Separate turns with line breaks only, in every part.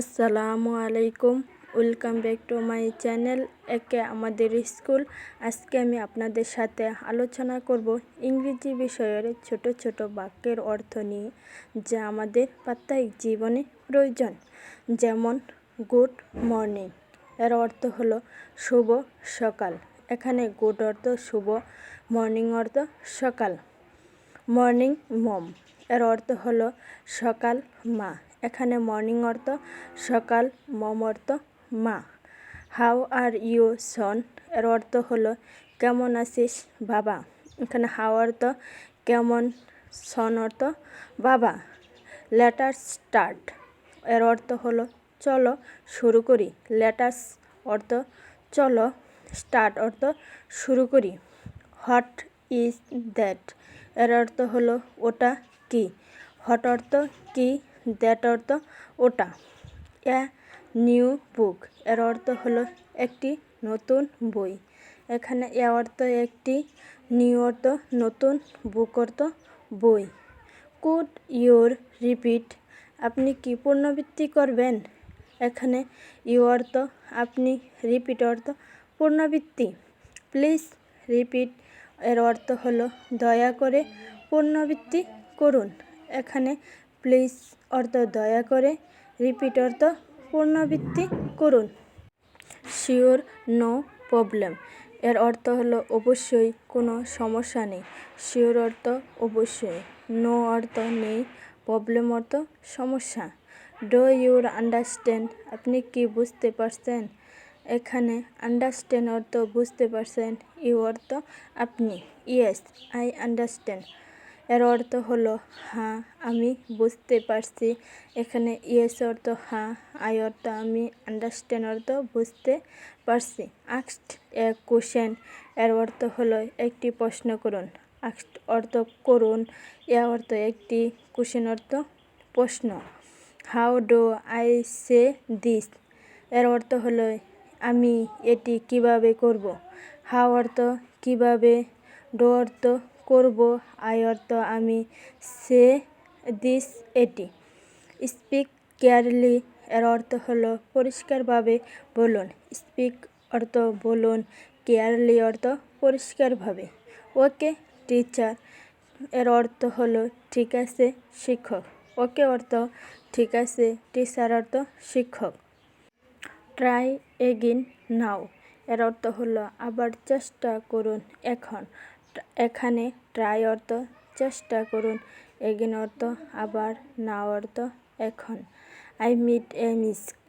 আসসালামু আলাইকুম, welcome back to my channel একে আমাদের স্কুল। আজকে আমি আপনাদের সাথে আলোচনা করব ইংরেজি বিষয়ের ছোট ছোট বাক্যের অর্থ নিয়ে, যা আমাদের প্রাত্যহিক জীবনে প্রয়োজন। যেমন গুড মর্নিং, এর অর্থ হলো শুভ সকাল। এখানে গুড অর্থ শুভ, মর্নিং অর্থ সকাল। মর্নিং মম, এর অর্থ হলো সকাল মা। এখানে মর্নিং অর্থ সকাল, মম অর্থ মা। হাউ আর ইউ সন, এর অর্থ হলো কেমন আছিস বাবা। এখানে হাউ অর্থ কেমন, সন অর্থ বাবা। লেটার স্টার্ট, এর অর্থ হলো চলো শুরু করি। লেটার্স অর্থ চলো, স্টার্ট অর্থ শুরু করি। হোয়াট ইজ দ্যাট, এর অর্থ হলো ওটা কি। হোয়াট অর্থ কি, দ্যাট অর্থ ওটা। এ নিউ বুক, এর অর্থ হলো একটি নতুন বই। এখানে এ অর্থ একটি, নিউ অর্থ নতুন, বুক অর্থ বই। কুড ইউর রিপিট, আপনি কি পুনরাবৃত্তি করবেন। এখানে ইউ অর্থ আপনি, রিপিট অর্থ পুনরাবৃত্তি। প্লিজ রিপিট, এর অর্থ হলো দয়া করে পুনরাবৃত্তি করুন। এখানে প্লিজ অর্থ দয়া করে, রিপিট অর্থ পুনরাবৃত্তি করুন। শিওর নো প্রবলেম, এর অর্থ হলো অবশ্যই কোনো সমস্যা নেই। শিওর অর্থ অবশ্যই, নো অর্থ নেই, প্রবলেম অর্থ সমস্যা। ডু ইউর আন্ডারস্ট্যান্ড, আপনি কি বুঝতে পারছেন। এখানে আন্ডারস্ট্যান্ড অর্থ বুঝতে পারছেন, ইউ অর্থ আপনি। ইয়েস আই আন্ডারস্ট্যান্ড, এর অর্থ হলো হ্যাঁ আমি বুঝতে পারছি। এখানে ইয়েস অর্থ হ্যাঁ, আই অর্থ আমি, আন্ডারস্ট্যান্ড অর্থ বুঝতে পারছি। আস্কড এ কোশ্চেন, এর অর্থ হলো একটি প্রশ্ন করুন। আস্কড অর্থ করুন, এ অর্থ একটি, কোশ্চেন অর্থ প্রশ্ন। How do I say this, এর অর্থ হলো আমি এটি কিভাবে করব। হাউ অর্থ কিভাবে, ডু অর্থ করব, আই অর্থ আমি, সে দিস এটি। স্পিক ক্লিয়ারলি, এর অর্থ হলো পরিষ্কারভাবে বলুন। স্পিক অর্থ বলুন, ক্লিয়ারলি অর্থ পরিষ্কারভাবে। ওকে টিচার, এর অর্থ হলো ঠিক আছে শিক্ষক। ওকে অর্থ ঠিক আছে, টিচার অর্থ শিক্ষক। ট্রাই এগেইন নাও, এর অর্থ হলো আবার চেষ্টা করুন এখন। এখানে ট্রাই অর্থ চেষ্টা করুন, এগেইন অর্থ আবার, নাও অর্থ এখন। আই মেড এ মিস্টেক,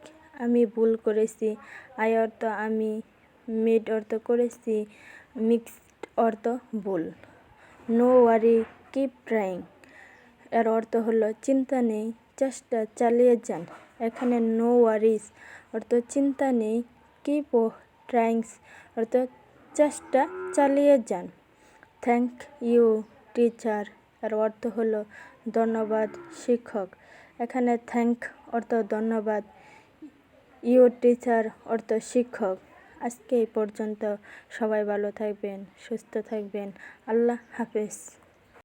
আমি ভুল করেছি। আই অর্থ আমি, মেড অর্থ করেছি, মিক্সড অর্থ ভুল। নো ওয়ারি কিপ ট্রাইং, এর অর্থ হলো চিন্তা নেই, চেষ্টা চালিয়ে যান। এখানে নো ওয়ারিস অর্থ চিন্তা নেই, কিপ ট্রাইংস অর্থ চেষ্টা চালিয়ে যান। থ্যাংক ইউ টিচার, এর অর্থ হলো ধন্যবাদ শিক্ষক। এখানে থ্যাংক অর্থ ধন্যবাদ, ইউ টিচার অর্থ শিক্ষক। আজকে এই পর্যন্ত, সবাই ভালো থাকবেন, সুস্থ থাকবেন। আল্লাহ হাফেজ।